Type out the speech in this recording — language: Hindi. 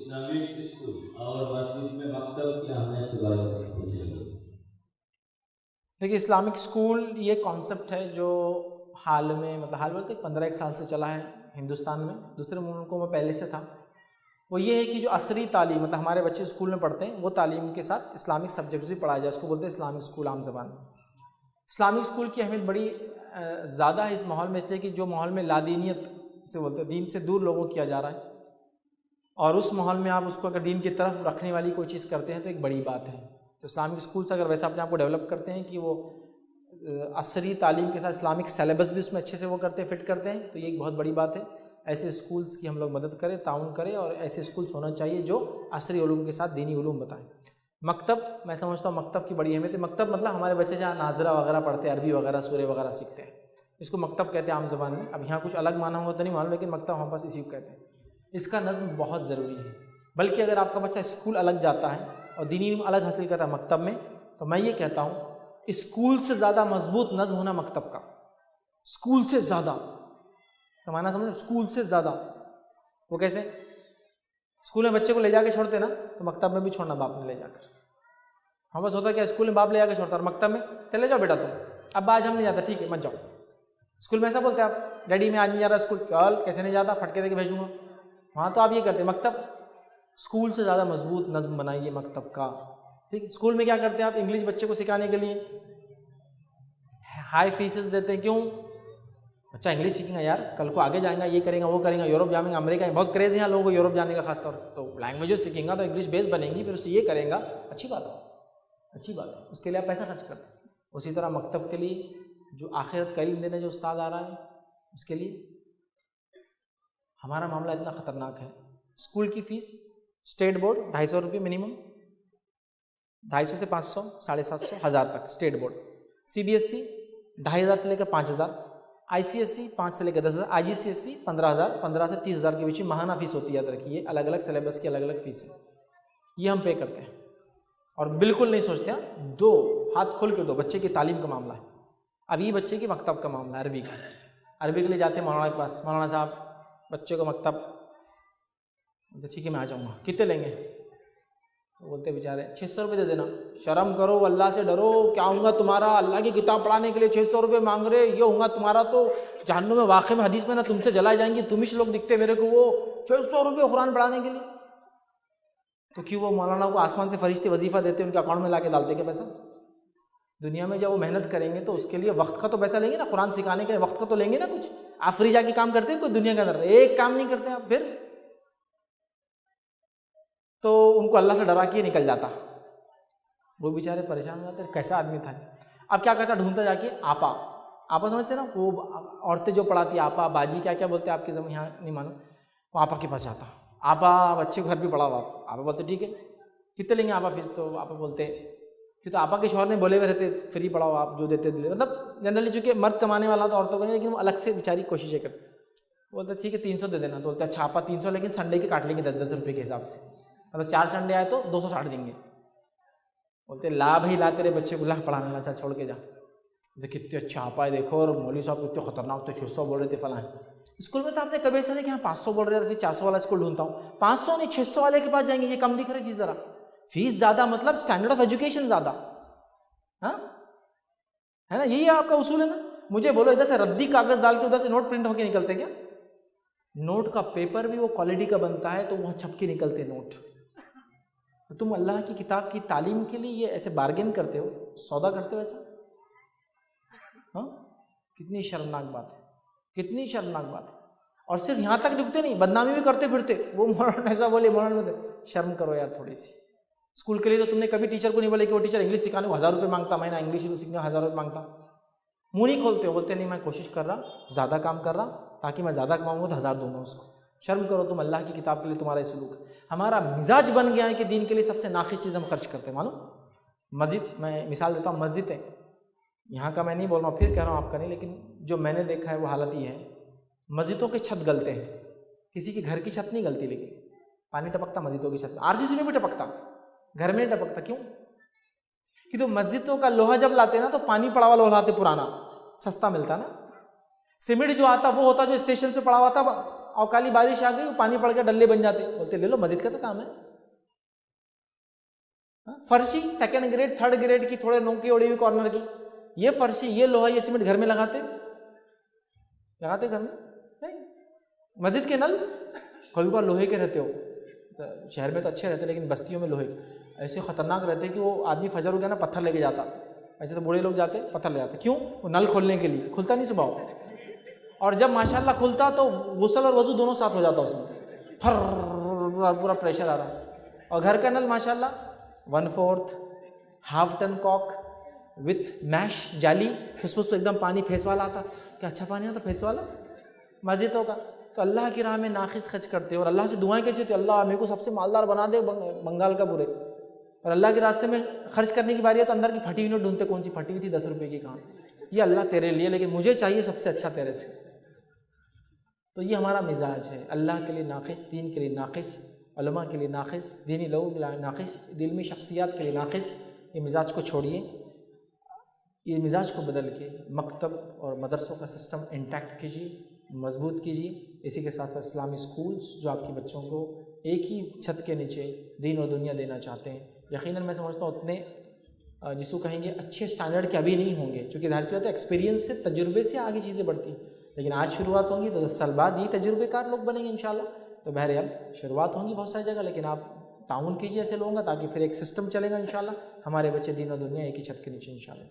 इस्लामिक स्कूल और मस्जिद में मकतब की अहमियत के बारे में पूछेंगे। देखिए, इस्लामिक स्कूल ये कॉन्सेप्ट है जो हाल में, मतलब हाल बोलते 15-1 साल से चला है हिंदुस्तान में। दूसरे मुल्कों में पहले से था। वो ये है कि जो असरी तालीम, मतलब हमारे बच्चे स्कूल में पढ़ते हैं, वो तालीम के साथ इस्लामिक सब्जेक्ट्स भी पढ़ाया जाए, उसको बोलते हैं इस्लामिक स्कूल आम ज़बान में। इस्लामिक स्कूल की अहमियत बड़ी ज़्यादा है इस माहौल में, इसलिए कि जो माहौल में लादीनियत से बोलते हैं, दीन से दूर लोगों को किया जा रहा है, और उस माहौल में आप उसको अगर दीन की तरफ रखने वाली कोई चीज़ करते हैं तो एक बड़ी बात है। तो इस्लामिक स्कूल से अगर वैसा अपने आप को डेवलप करते हैं कि वो असरी तालीम के साथ इस्लामिक सिलेबस भी उसमें अच्छे से वो करते हैं, फिट करते हैं, तो ये एक बहुत बड़ी बात है। ऐसे स्कूल्स की हम लोग मदद करें, ताउन करें, और ऐसे स्कूल्स होना चाहिए जो असरी उलूम के साथ दीनी उलूम बताएं। मकतब, मैं समझता हूँ मकतब की बड़ी अहमियत है। मकतब मतलब हमारे बच्चे जहाँ नाजरा वगैरह पढ़ते हैं, अरबी वगैरह सूरे वगैरह सीखते हैं, इसको मकतब कहते हैं आम ज़बान में। अब यहाँ कुछ अलग माना हुआ तो नहीं मालूम, लेकिन मकतब हमारे पास इसी को कहते हैं। इसका नज़्म बहुत ज़रूरी है। बल्कि अगर आपका बच्चा स्कूल अलग जाता है और दीनी इल्म अलग हासिल करता है मकतब में, तो मैं ये कहता हूँ स्कूल से ज़्यादा मजबूत नज़्म होना मकतब का। स्कूल से ज़्यादा का माना समझ, स्कूल से ज़्यादा। वो कैसे? स्कूल में बच्चे को ले जाके छोड़ते ना, तो मकतब में भी छोड़ना बाप ने ले जाकर। हम बस होता क्या, स्कूल में बाप ले जाकर छोड़ता, और मकतब में चले जाओ बेटा तुम, अब आज हम नहीं जाता, ठीक है मत जाओ। स्कूल में ऐसा बोलते हैं आप, डैडी मैं आज नहीं जा रहा स्कूल, चल कैसे नहीं जाता, फटके दे के भेज दूँगा। वहाँ तो आप ये करते। मकतब स्कूल से ज़्यादा मजबूत नज़्म बनाइए मकतब का। ठीक, स्कूल में क्या करते हैं आप, इंग्लिश बच्चे को सिखाने के लिए हाई फीसेस देते हैं। क्यों? बच्चा इंग्लिश सीखेगा यार, कल को आगे जाएगा, ये करेगा वो करेगा, यूरोप जाएंगे, अमेरिका, बहुत क्रेज है यहाँ लोगों को यूरोप जाने का खासतौर से। तो लैंग्वेजेस सीखेगा तो इंग्लिश बेस बनेंगी, फिर उससे ये करेगा, अच्छी बात है, अच्छी बात है, उसके लिए आप पैसा खर्च करते हैं। उसी तरह मकतब के लिए जो आखिरत का इल्म देने जो उस्ताद आ रहा है, उसके लिए हमारा मामला इतना ख़तरनाक है। स्कूल की फ़ीस स्टेट बोर्ड 250 रुपये मिनिमम, 250 से 500, 750, 1000 तक स्टेट बोर्ड। CBSE 2500 से लेकर 5000, ICSE 5 से लेकर 10,000, IGCSE 15,000, 15 से 30,000 के बीच में महाना फीस होती है। याद रखिए, अलग अलग सिलेबस की अलग अलग फीस है, ये हम पे करते हैं। और बिल्कुल नहीं सोचते हैं, दो हाथ खोल के दो, बच्चे की तालीम का मामला है। अभी बच्चे की मकतब का मामला है, अरबी का। अरबी के लिए जाते हैं मौलाना के पास, मौलाना साहब बच्चे को मकतब, तो ठीक है मैं आ जाऊँगा, कितने लेंगे? तो बोलते बेचारे 600 रुपये दे देना। शर्म करो, अल्लाह से डरो, क्या होगा तुम्हारा, अल्लाह की किताब पढ़ाने के लिए 600 रुपये मांग रहे, ये होगा तुम्हारा तो जहन्नुम में, वाक़ई में हदीस में ना तुमसे जलाई जाएंगी, तुम ही लोग दिखते मेरे को, वो 600 रुपये कुरान पढ़ाने के लिए। तो क्यों वो मौलाना को आसमान से फरिश्ते वजीफ़ा देते, उनके अकाउंट में ला के डालते क्या पैसा? दुनिया में जब वो मेहनत करेंगे तो उसके लिए वक्त का तो पैसा लेंगे ना, कुरान सिखाने के लिए वक्त का तो लेंगे ना कुछ। आप फ्री जाके काम करते हैं कोई दुनिया के अंदर? एक काम नहीं करते आप, फिर तो उनको अल्लाह से डरा के निकल जाता। वो बेचारे परेशान हो जाते, कैसा आदमी था। अब क्या करता, ढूंढता जाके आपा, आपा समझते ना, वो औरतें जो पढ़ाती आपा बाजी क्या क्या बोलते हैं आपके जमीन, यहाँ नहीं मानो, वो आपा के पास जाता। आपा बच्चे को घर भी पढ़ाओ आप। आपा बोलते ठीक है, कितने लेंगे आपा फीस? तो आपा बोलते कि तो आपा के शौहर ने बोले हुए रहते फ्री पढ़ाओ आप, जो देते दिले। मतलब जनरली चूँकि मर्द कमाने वाला तो औरतों को नहीं, लेकिन वो अलग से बेचारी कोशिशें करते। बोलते ठीक है 300 दे देना। तो बोलते अच्छा आपा 300, लेकिन संडे के काट लेंगे 10-10 रुपये के हिसाब से, मतलब 4 संडे आए तो 260 देंगे। बोलते ला भाई ला, तेरे बच्चे को ला पढ़ाने ला, चल छोड़ के जा। तो कितने अच्छा आपा है देखो, और मौलवी साहब कितने खतरनाक, तो 600 बोल रहे थे फलां। स्कूल में तो आपने कभी ऐसा नहीं कि हाँ 500 बोल रहे थे, फिर 400 वाला स्कूल ढूंढता हूँ। 500 नहीं, 600 वाले के पास जाएंगे, ये कम दिख रही फीस ज़रा। फीस ज़्यादा मतलब स्टैंडर्ड ऑफ एजुकेशन ज़्यादा, हाँ है ना, यही आपका उसूल है ना। मुझे बोलो इधर से रद्दी कागज़ डाल के उधर से नोट प्रिंट होके निकलते क्या? नोट का पेपर भी वो क्वालिटी का बनता है, तो वहाँ छप के निकलते नोट। तो तुम अल्लाह की किताब की तालीम के लिए ये ऐसे बार्गेन करते हो, सौदा करते हो ऐसा? हाँ, कितनी शर्मनाक बात है, कितनी शर्मनाक बात है। और सिर्फ यहाँ तक रुकते नहीं, बदनामी भी करते फिरते। वो मौलाना ऐसा बोले, मौलाना शर्म करो यार थोड़ी सी। स्कूल के लिए तो तुमने कभी टीचर को नहीं बोले कि वो टीचर इंग्लिश सिखाने को 1000 रुपये मांगता, महीना इंग्लिश सीखने 1000 रुपये मांगता। मुँह नहीं खोलते हो, बोलते नहीं मैं कोशिश कर रहा, ज़्यादा काम कर रहा, ताकि मैं ज़्यादा कमाऊँगा तो 1000 दूंगा उसको। शर्म करो तुम, अल्लाह की किताब के लिए तुम्हारा सलूक। हमारा मिजाज बन गया है कि दीन के लिए सबसे नाक़िस चीज़ हम खर्च करते हैं। मालूम, मस्जिद, मैं मिसाल देता हूँ, मस्जिद है यहाँ का, मैं नहीं बोल रहा हूँ, फिर कह रहा हूँ आपका नहीं, लेकिन जो मैंने देखा है वो हालत ये है, मस्जिदों के छत गलते हैं, किसी की घर की छत नहीं गलती, लेकिन पानी टपकता मस्जिदों की छत में। RCC में भी टपकता, घर में नहीं टपकता। क्यों? कि तो मस्जिदों का लोहा जब लाते ना तो पानी पड़ा हुआ लोहा लाते, पुराना सस्ता मिलता ना। सीमेंट जो आता वो होता जो स्टेशन से पड़ा हुआ था, और काली बारिश आ गई, वो पानी पड़ के डल्ले बन जाते, बोलते ले लो मस्जिद का तो काम है। फर्शी सेकंड ग्रेड थर्ड ग्रेड की, थोड़े नोकी ओढ़ी हुई कॉर्नर की, ये फर्शी ये लोहा ये सीमेंट घर में लगाते घर में नहीं। मस्जिद के नल कभी कभार लोहे के रहते हो, शहर में तो अच्छे रहते लेकिन बस्तियों में लोहे के ऐसे खतरनाक रहते कि वो आदमी फजर हो गया ना पत्थर लेके जाता, ऐसे तो बूढ़े लोग जाते पत्थर ले जाते, क्यों? वो नल खोलने के लिए, खुलता नहीं सुबह, और जब माशाल्लाह खुलता तो गुस्ल और वजू दोनों साथ हो जाता उसमें, फर पूरा प्रेशर आ रहा। और घर का नल माशाल्लाह 1/4 half ton cock with mesh जाली, फुसफुस एकदम पानी फेस वाला आता, क्या अच्छा पानी आता फेस वाला मस्जिदों का। तो अल्लाह की राह में नाखिस खर्च करते हो, और अल्लाह से दुआएं कैसी होती है, अल्लाह मेरे को सबसे मालदार बना दे बंगाल का बुरे, और अल्लाह के रास्ते में खर्च करने की बारी है तो अंदर की फटी हुई नोट ढूंढते, कौन सी फटी हुई थी 10 रुपये की, कहाँ, ये अल्लाह तेरे लिए, लेकिन मुझे चाहिए सबसे अच्छा तेरे से। तो ये हमारा मिजाज है, अल्लाह के लिए नाखिस, दीन के लिए नाखिस, उलमा के लिए नाखिस, दीनी लोगों के लिए नाखिस, दिल्मी शख्सियात के लिए नाखिस। ये मिजाज को छोड़िए, ये मिजाज को बदल के मकतब और मदरसों का सिस्टम इंटैक्ट कीजिए, मजबूत कीजिए। इसी के साथ साथ इस्लामी स्कूल्स जो आपके बच्चों को एक ही छत के नीचे दीन और दुनिया देना चाहते हैं, यकीनन मैं समझता हूँ उतने जिसको कहेंगे अच्छे स्टैंडर्ड के अभी नहीं होंगे, क्योंकि जाहिर सी बात है एक्सपीरियंस से, तजुर्बे से आगे चीज़ें बढ़ती, लेकिन आज शुरुआत होंगी तो 10 साल बाद ये तजुर्बेकार लोग बनेंगे इंशाल्लाह। तो बहरहाल शुरुआत होंगी बहुत सारी जगह, लेकिन आप ताउन कीजिए ऐसे लोगों का, ताकि फिर एक सिस्टम चलेगा इंशाल्लाह, हमारे बच्चे दीन और दुनिया एक ही छत के नीचे इंशाल्लाह।